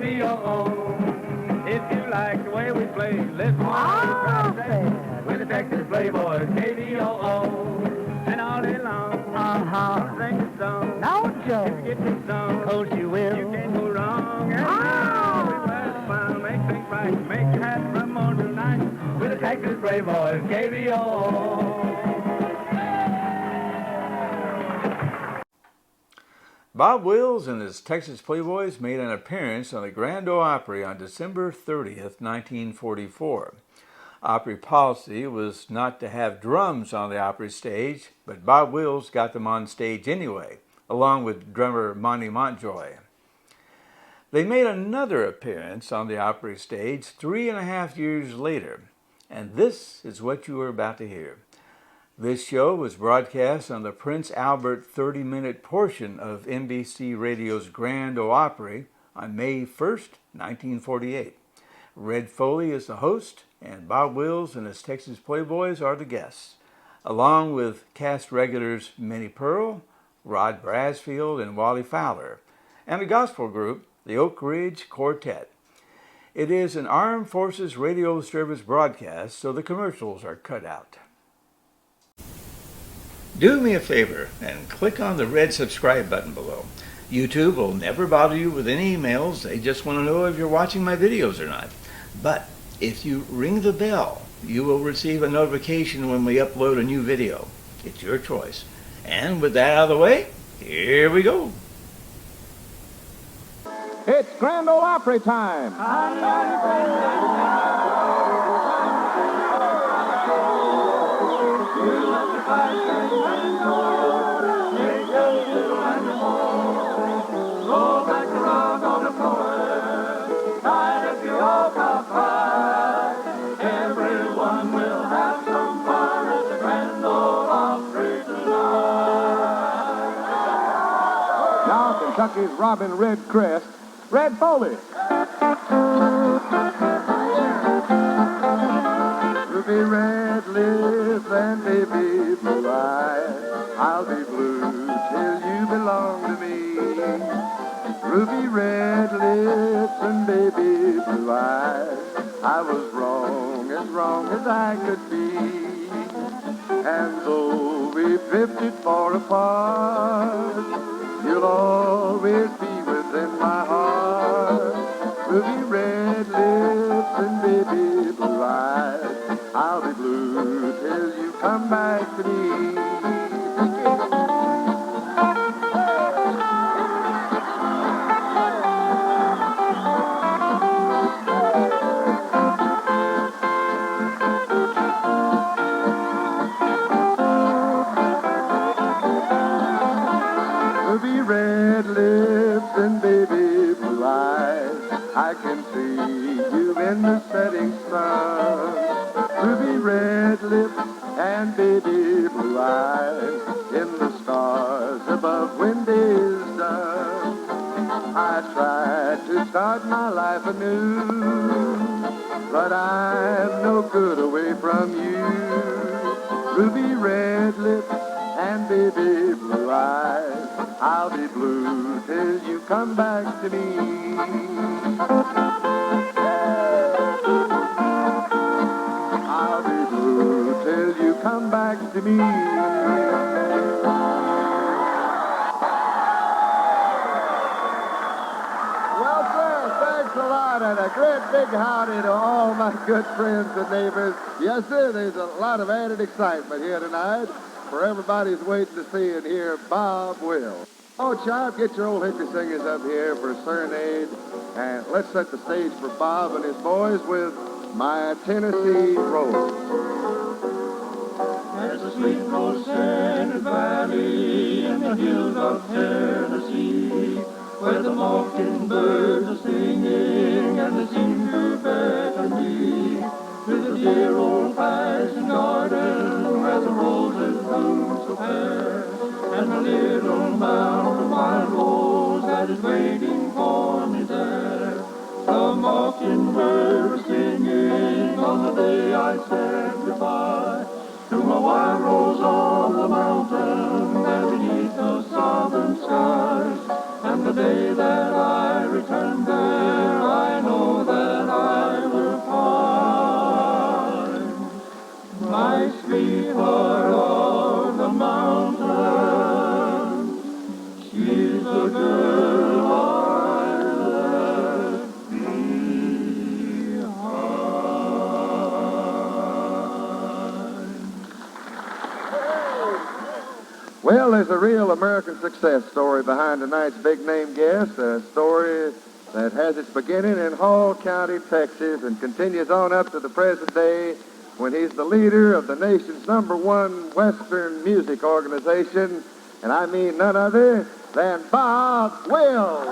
KBO. If you like the way we play, listen while we practice with the Texas Playboys, KBO. And all day long, sing the song. Now, Joe. If you get this song, Course you will. you can't go wrong. And now we wear the smile, make things right, make you happy from morning to night with the Texas Playboys, KBO. Bob Wills and his Texas Playboys made an appearance on the Grand Ole Opry on December 30th, 1944. Opry policy was not to have drums on the Opry stage, but Bob Wills got them on stage anyway, along with drummer Monte Mountjoy. They made another appearance on the Opry stage 3.5 years later, and this is what you are about to hear. This show was broadcast on the Prince Albert 30-minute portion of NBC Radio's Grand Ole Opry on May 1st, 1948. Red Foley is the host, and Bob Wills and his Texas Playboys are the guests, along with cast regulars Minnie Pearl, Rod Brasfield, and Wally Fowler, and a gospel group, the Oak Ridge Quartet. It is an Armed Forces Radio Service broadcast, so the commercials are cut out. Do me a favor and click on the red subscribe button below. YouTube will never bother you with any emails. They just want to know if you're watching my videos or not. But if you ring the bell, you will receive a notification when we upload a new video. It's your choice. And with that out of the way, here we go. It's Grand Ole Opry time. Everyone will have some fun at the Grand Ole Opry tonight. Now Kentucky's Robin Redcrest, Red Foley. Ruby red lips and baby blue eyes, I'll be blue till you belong to me. Ruby red lips and baby blue eyes, I was wrong as I could be. And though we drifted far apart, you'll always be within my heart. Ruby red lips and baby blue eyes, I'll be blue till you come back to me. Ruby red lips and baby blue eyes, I can see you in the setting sun. Ruby red lips and baby blue eyes, in the stars above when day is done. I tried to start my life anew, but I'm no good away from you. Ruby red lips and baby blue eyes, I'll be blue till you come back to me. I'll be blue till you come back to me. Well, sir, thanks a lot, and a great big howdy to all my good friends and neighbors. Yes, sir, there's a lot of added excitement here tonight, for everybody's waiting to see and hear Bob Wills. Oh, Chop, get your old hickory singers up here for a serenade, and let's set the stage for Bob and his boys with My Tennessee Rose. There's a sweet rose-scented valley in the hills of Tennessee, where the mockingbirds are singing and they seem to beckon me to the dear old-fashioned garden where the roses bloom so fair, and the little mound of wild rose that is waiting for me there. The mockingbird is singing on the day I said goodbye to my wild rose on the mountain there beneath the southern skies. And the day that I return there, Well, there's a real American success story behind tonight's big-name guest, a story that has its beginning in Hall County, Texas, and continues on up to the present day when he's the leader of the nation's #1 Western music organization, and I mean none other than Bob Wills.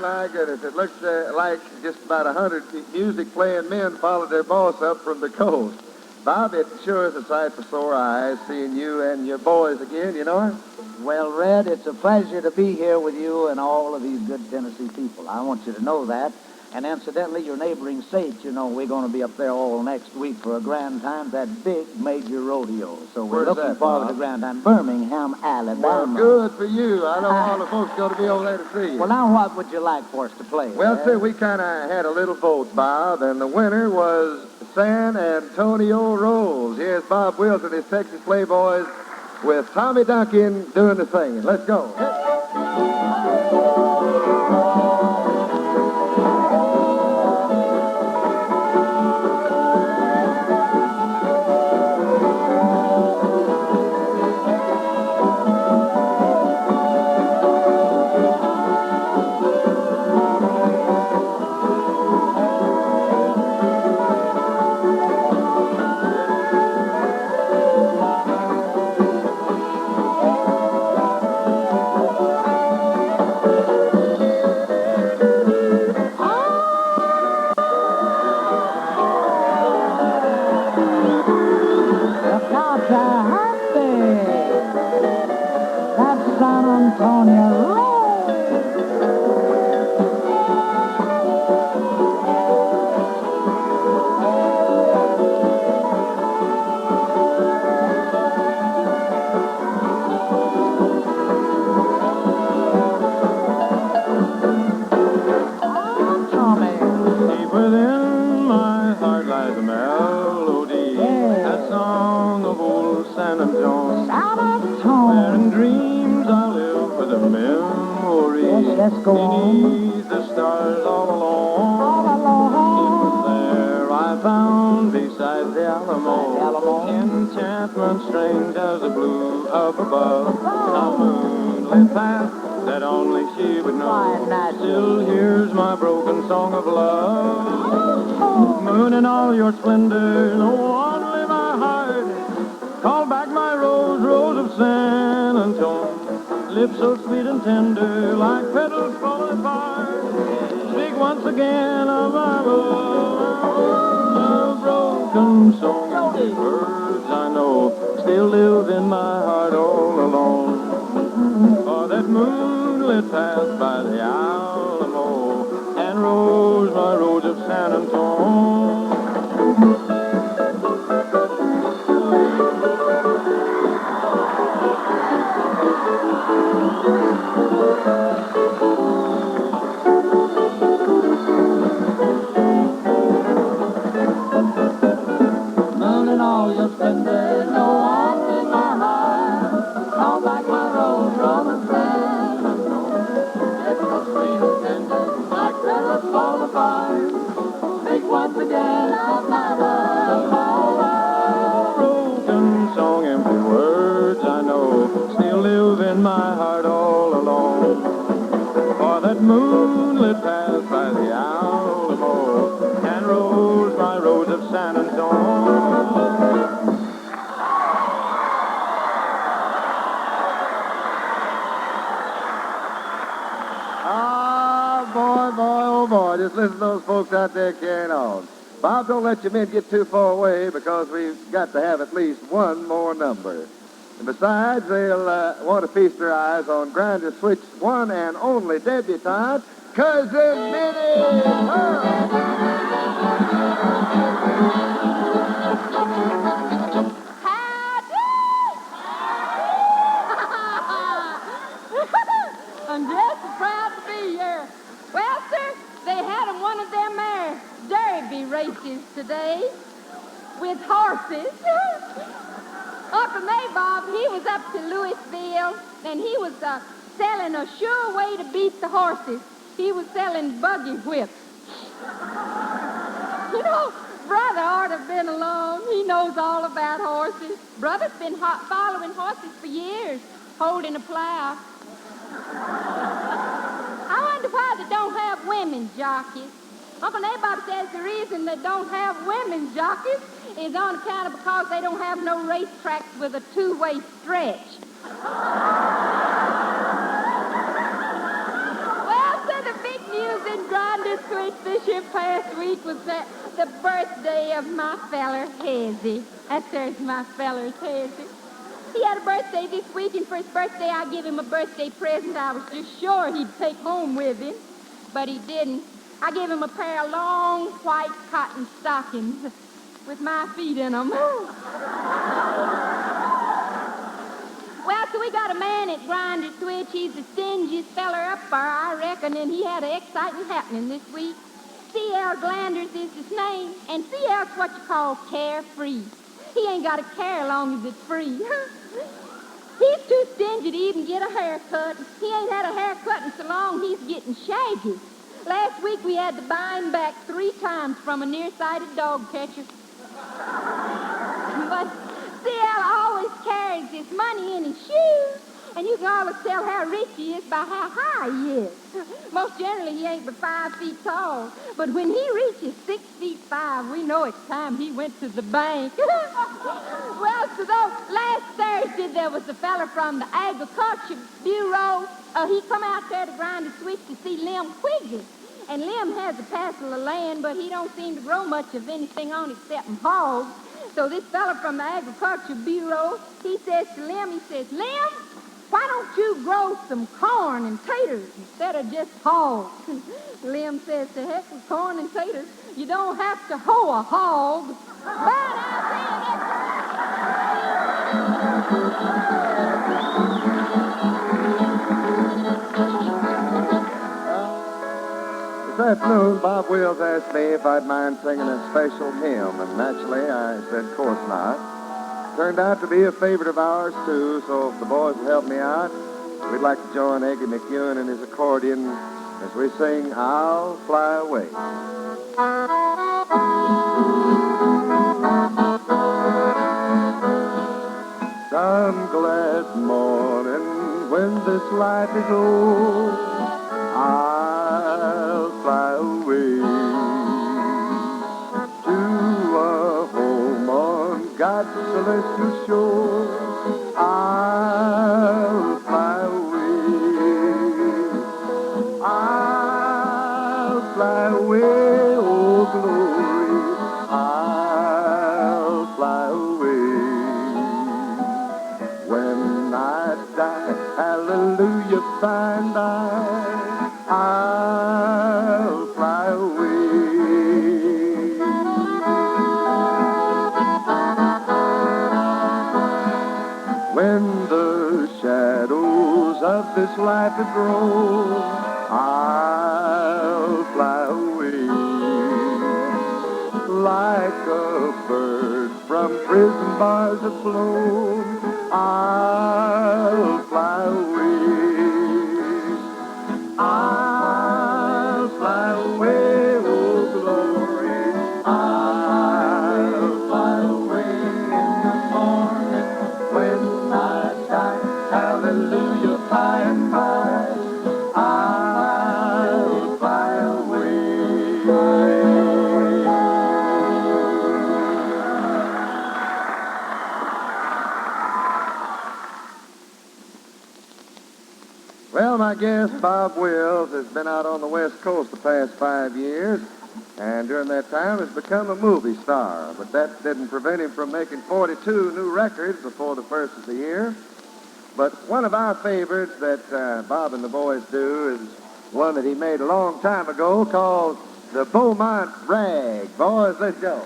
My goodness. It looks like just about 100 music-playing men followed their boss up from the coast. Bob, it sure is a sight for sore eyes seeing you and your boys again, you know? Well, Red, it's a pleasure to be here with you and all of these good Tennessee people. I want you to know that. And incidentally, your neighboring states, you know, we're going to be up there all next week for a grand time, that big major rodeo. So we're Where's looking that, forward Bob? to grand time. Birmingham, Alabama. Well, good for you. I know all the folks going to be over there to see you. Well, now what would you like for us to play? Well, Red? sir, we kind of had a little vote, Bob, and the winner was San Antonio Rose. Here's Bob Wills and his Texas Playboys with Tommy Duncan doing the singing. Let's go. San Antonio Road. Oh, Tommy. Deep within my heart lies a melody, that song of old San Antonio. San Where Antonio. in dreams I live with a memory. Yes, go on. Beneath the stars all alone. All along. There I found beside the Alamo, enchantment strange as the blue up above. A moonlit path that only she would know. Why, natural. Still hears my broken song of love. Moon in all your splendor, no only my heart. Call back my rose, rose of San Antonio. Lips so sweet and tender, like petals falling apart. Speak once again of my love. A broken song, and the words I know still live in my heart all alone. For that moonlit path by the Alamo, and rose my rose of San Antonio. Moon and all your splendor, no one in my heart. Call back my rose, rose of San Antonio. It's so sweet and tender, like petals fall apart. Speak once again of my love, my love. Broken song, empty words I know still live in my heart all alone. For that moonlit path by the Alamo, and rose my rose of San Antonio. Ah, oh boy, just listen to those folks out there carrying on. Bob, don't let your men get too far away because we've got to have at least one more number. And besides, they'll want to feast their eyes on Grinder Switch's one and only debutante, Cousin Minnie Pearl. I'm just so proud to be here. Well, sir, they had one of them there derby races today with horses. Uncle Nabob, he was up to Louisville, and he was selling a sure way to beat the horses. He was selling buggy whips. You know, Brother ought to have been along. He knows all about horses. Brother's been following horses for years, holding a plow. I wonder why they don't have women jockeys. Uncle Nabob says the reason they don't have women jockeys is on account of because they don't have no racetracks with a two-way stretch. Well, so the big news in Grand Switch this year past week was that the birthday of my feller Hezzy. There's my feller's Hezzy. He had a birthday this week, and for his birthday I give him a birthday present I was just sure he'd take home with him, but he didn't. I gave him a pair of long white cotton stockings with my feet in them. Well, so we got a man at Grinder Switch. He's the stingiest feller up there, I reckon, and he had an exciting happening this week. C.L. Glanders is his name, and C.L.'s what you call carefree. He ain't got a care as long as it's free. He's too stingy to even get a haircut. He ain't had a haircut in so long he's getting shaggy. Last week we had to buy him back 3 times from a nearsighted dog catcher. But C.L. always carries his money in his shoes, and you can always tell how rich he is by how high he is. Most generally, he ain't but 5 feet tall, but when he reaches 6 feet 5, we know it's time he went to the bank. Well, so though last Thursday there was a fella from the Agriculture Bureau. He come out there to Grind the Switch to see Lem Quigley. And Lem has a parcel of land, but he don't seem to grow much of anything on except hogs. So this fella from the Agriculture Bureau, he says to Lem, he says, Lem, why don't you grow some corn and taters instead of just hogs? Lem says, to heck with corn and taters. You don't have to hoe a hog. But I'll This afternoon, Bob Wills asked me if I'd mind singing a special hymn, and naturally I said, of course not. Turned out to be a favorite of ours, too, so if the boys will help me out, we'd like to join Eggy McEwen and his accordion as we sing I'll Fly Away. Some glad morning when this life is old, I'll fly away to a home on God's celestial shore. I'll fly away. I'll fly away, oh glory. I'll fly away. When I die, hallelujah, by and by, I'll fly away. When the shadows of this life have grown, I'll fly away. Like a bird from prison bars have flown, I'll fly away. I'll fly away, oh glory. I'll fly away in the morning when I die. Hallelujah, by and by, I'll fly away. Well, my guest, Bob Wills, has been out on the West Coast the past 5 years, and during that time has become a movie star. But that didn't prevent him from making 42 new records before the first of the year. But one of our favorites that Bob and the boys do is one that he made a long time ago called the Beaumont Rag. Boys, let's go.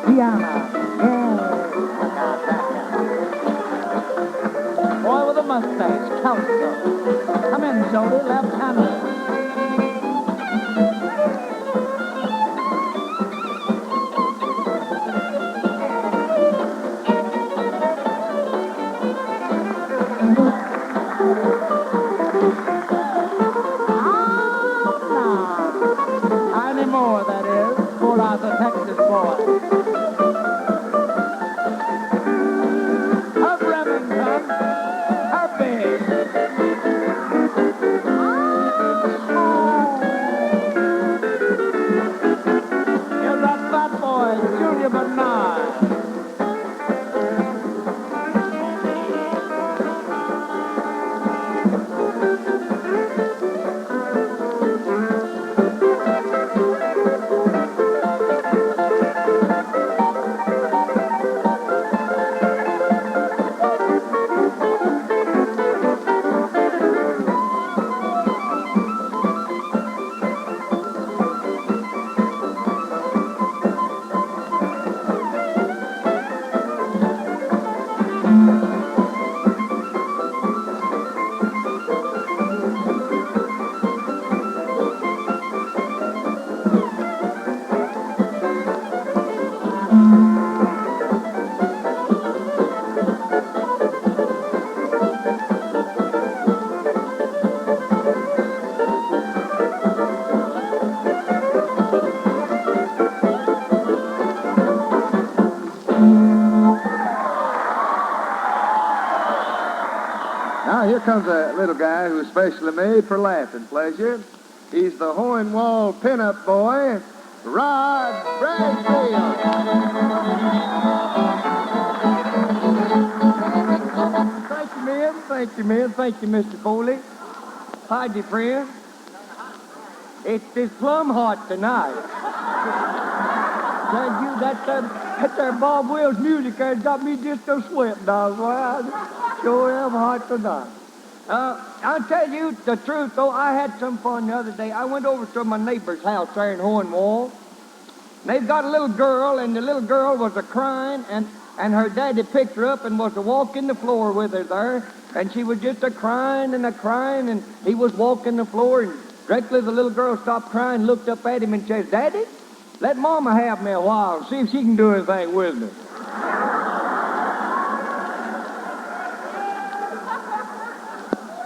Piano. Jody, left-handed. Any more, that is, pulled out the Texas boy. Herb Remington, Herbie. Here's that fat boy, Junior Bernard. Now, here comes a little guy who's specially made for laughing pleasure. He's the Hohenwald pinup boy, Rod Brasfield. Thank you, men. Thank you, men. Thank you, Mr. Foley. Hi, dear friend. It's plumb hot tonight. Tell you, that there Bob Wills music has got me just a sweating, dog. Boy, I sure am hot tonight. I'll tell you the truth, though. I had some fun the other day. I went over to my neighbor's house there in Hohenwald. They've got a little girl, and the little girl was a-crying, and her daddy picked her up and was a-walking the floor with her there, and she was just a-crying, and he was walking the floor, and directly the little girl stopped crying, looked up at him and says, "Daddy, let Mama have me a while and see if she can do anything with me."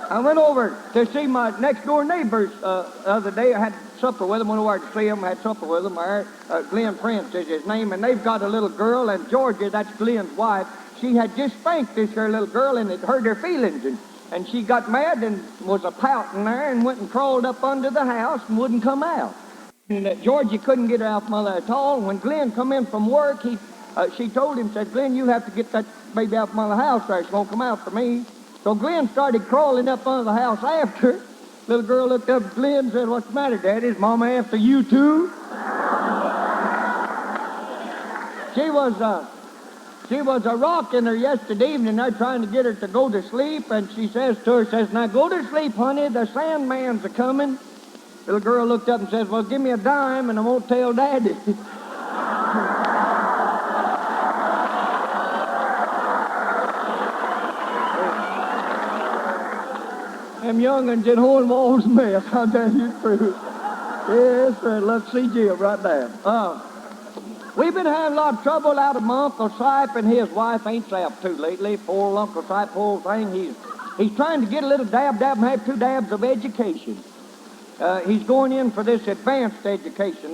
I went over to see my next-door neighbors the other day. I had supper with them, went over to see them, had supper with them. Glenn Prince is his name, and they've got a little girl, and Georgia, that's Glenn's wife, she had just spanked this here little girl, and it hurt her feelings, and she got mad and was a-pouting there and went and crawled up under the house and wouldn't come out. And Georgie couldn't get her out from there at all. When Glenn come in from work, she told him, said, "Glenn, you have to get that baby out from the house there. She won't come out for me." So Glenn started crawling up under the house after her. Little girl looked up at Glenn and said, "What's the matter, Daddy? Is Mama after you, too?" She was a rocking her yesterday evening. They're trying to get her to go to sleep, and she says to her, "Now go to sleep, honey. The Sandman's a-coming." Little girl looked up and says, "Well, give me a dime, and I won't tell Daddy." Them young'uns in Hohenwald's mess, I'll tell you the truth. Yes, sir. Let's see Jim right there. We've been having a lot of trouble out of my Uncle Sipe, and his wife ain't sapped too lately. Poor old Uncle Sipe, poor thing. He's trying to get a little dab and have 2 dabs of education. He's going in for this advanced education.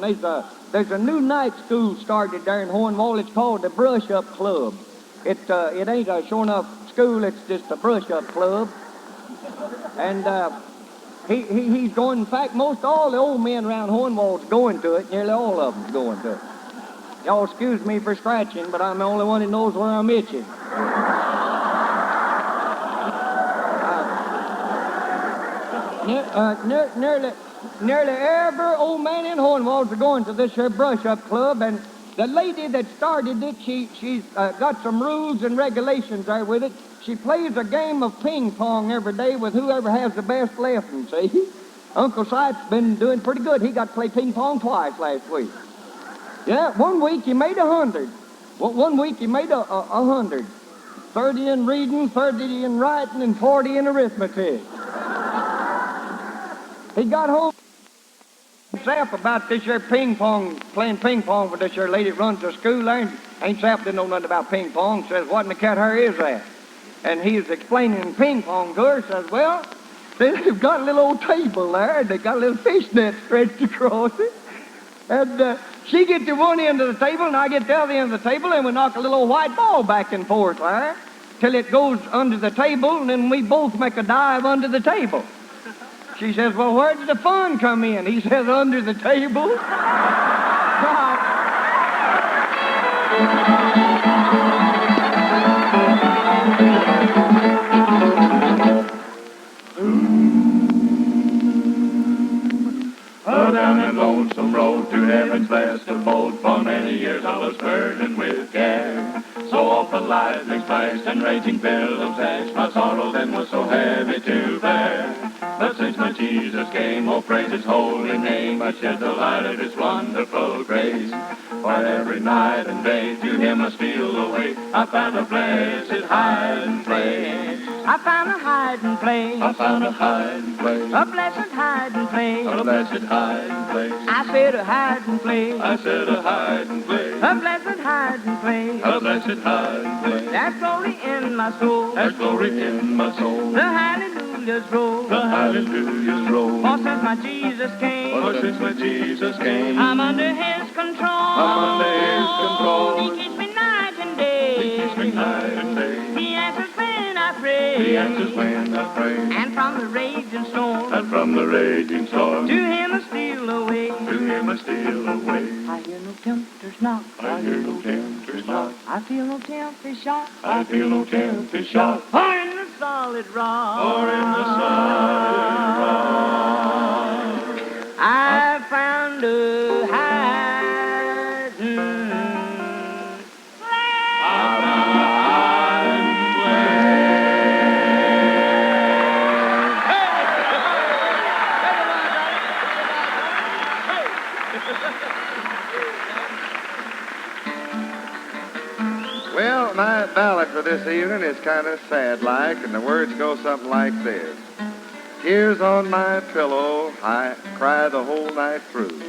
There's a new night school started there in Hohenwald. It's called the Brush Up Club. It ain't a sure enough school. It's just a brush up club. And he's going. In fact, most all the old men around Hohenwald's going to it. Nearly all of them's going to it. Y'all excuse me for scratching, but I'm the only one that knows where I'm itching. Nearly every old man in Hohenwald's going to this here brush-up club, and the lady that started it, she's got some rules and regulations there with it. She plays a game of ping-pong every day with whoever has the best lesson, see? Uncle Sipe's been doing pretty good. He got to play ping-pong twice last week. Yeah, one week he made 100. One week he made 100. 30 in reading, 30 in writing, and 40 in arithmetic. He got home himself about this here ping pong, playing ping pong for this here lady that runs the school there. Ain't Sap didn't know nothing about ping pong. Says, what in the cat hair is that? And he was explaining ping pong to her. Says, well, they've got a little old table there, and they got a little fishnet stretched across it. And she gets to one end of the table, and I get to the other end of the table, and we knock a little old white ball back and forth there till it goes under the table, and then we both make a dive under the table. She says, well, where did the fun come in? He says, under the table. Down that lonesome road to heaven's best abode, for many years I was burdened with care. So often lightning splashed and raging billows dashed, my sorrow then was so heavy to bear. But since my Jesus came, oh praise his holy name, I shed the light of his wonderful grace. For every night and day to him I steal away, I found a blessed hiding place. I found a hiding place. I found a hiding place. A blessed hiding place. A blessed hiding place. I said a hiding place. I said a hiding place. A blessed hiding place. A blessed hiding place. There's glory in my soul. There's glory in my soul. The hallelujahs roll. The hallelujahs roll. For since my Jesus came. For since my Jesus came. I'm under his control. I'm under his control. He keeps me night and day. He keeps me night and day. He answers when I pray. He answers when I pray. And from the raging storm. And from the raging storm. To him I steal away. To him I steal away. I hear no tempter's knock. I hear no tempter's knock. I feel no tempter's shot. I feel no tempter's shot. Or in the solid rock. Or in the solid rock. I found a hiding place. Well, my ballad for this evening is kind of sad-like, and the words go something like this. Tears on my pillow, I cry the whole night through.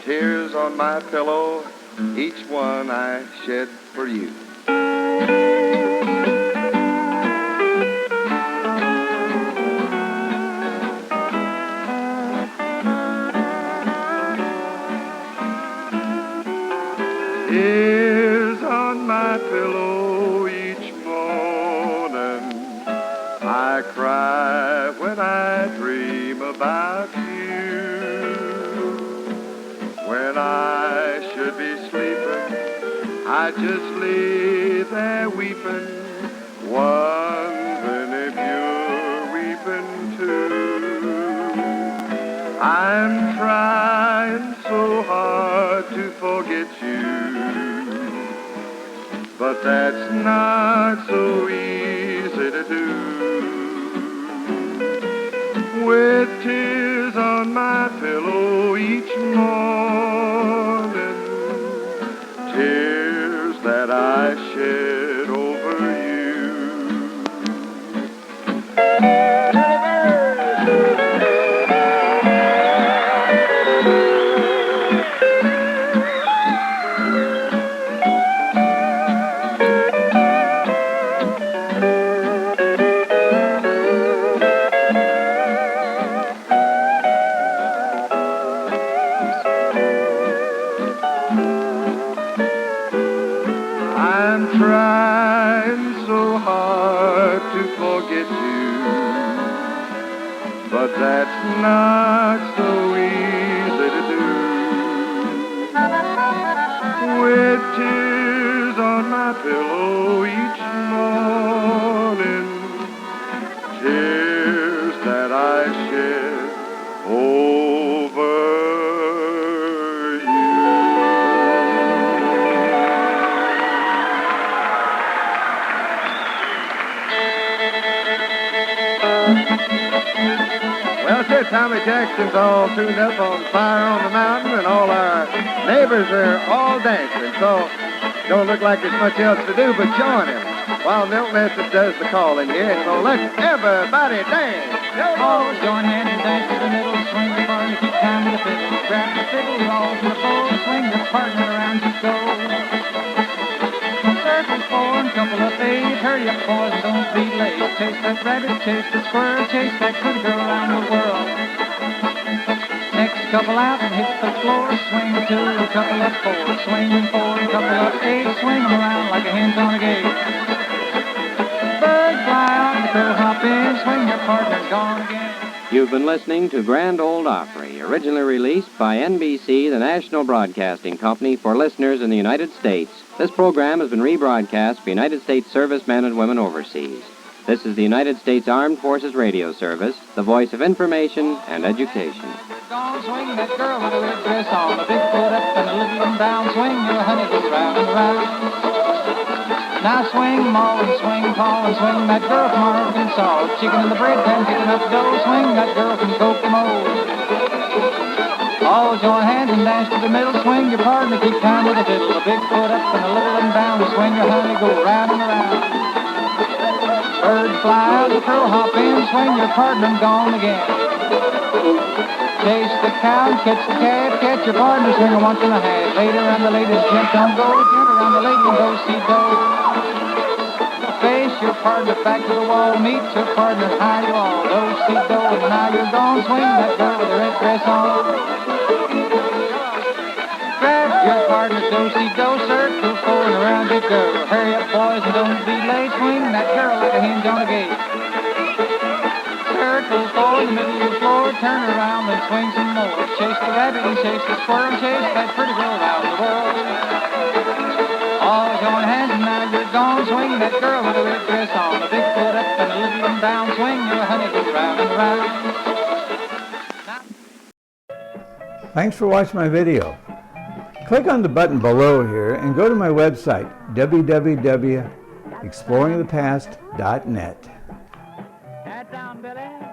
Tears on my pillow, each one I shed for you. Tears on my pillow each morning, I cry when I dream about you. When I should be sleeping, I just lay there weeping, wondering if you're weeping too. I'm trying so hard to forget you, but that's not so easy to do. With tears on my pillow each morning, tears that I shed over you. That's not so easy to do. With tears on my pillow each morning, tears that I shed over you. Well, sir, Tommy Jackson's all tuned up on Fire on the Mountain, and all our neighbors are all dancing. So, don't look like there's much else to do but join him while Milton Estes does the calling here. So let's everybody dance. Oh, join hands and dance to the middle the fiddle, grab the fiddle, roll to the bow, swing your partner around you go. Circle 4 and couple of 8, hurry up boys, don't be late. Chase that rabbit, chase the squirrel, chase that pretty girl around the world. Next couple out and hit the floor, swing 2, couple of 4, swing 4, couple of 8, swing them around like a hen's on a gate. Bird fly out and the crow hop in, swing your partner, gone again. You've been listening to Grand Ole Opry, originally released by NBC, the National Broadcasting Company, for listeners in the United States. This program has been rebroadcast for United States servicemen and women overseas. This is the United States Armed Forces Radio Service, the voice of information and education. Gone, swing that girl with a red dress on, a big foot up and a little one down, swing your honey go round and round. Now swing, Ma, and swing, Pa, and swing that girl from Arkansas. Chicken in the bread pan, kicking up dough, swing that girl from Kokomo. All join hands and dance to the middle, swing your partner, keep time with the fiddle. A big foot up and a little one down, swing your honey, go round and round. Bird fly out, the crow hop in, swing your partner, gone again. Chase the cow and catch the calf, catch your partner, swing a once and a half. Later around the ladies, gent don't go, gent around the lake and go see dough. Face your partner back to the wall, meet your partner high you all. Do-si-do, and now you're gone, swing that girl with the red dress on. Grab your partner, do-si-do, circle 4 and around you go. Hurry up boys and don't be late, swing that girl like a hinge on a gate. Circle 4 in the middle of the floor, turn around and swing some more. Chase the rabbit and chase the squirrel, chase that pretty girl around the world. All join hands and now you're gone, swing that girl with a red dress on. A big foot up and a little one down, swing your honey go round and round. Thanks for watching my video. Click on the button below here and go to my website, www.exploringthepast.net. Head down, Billy.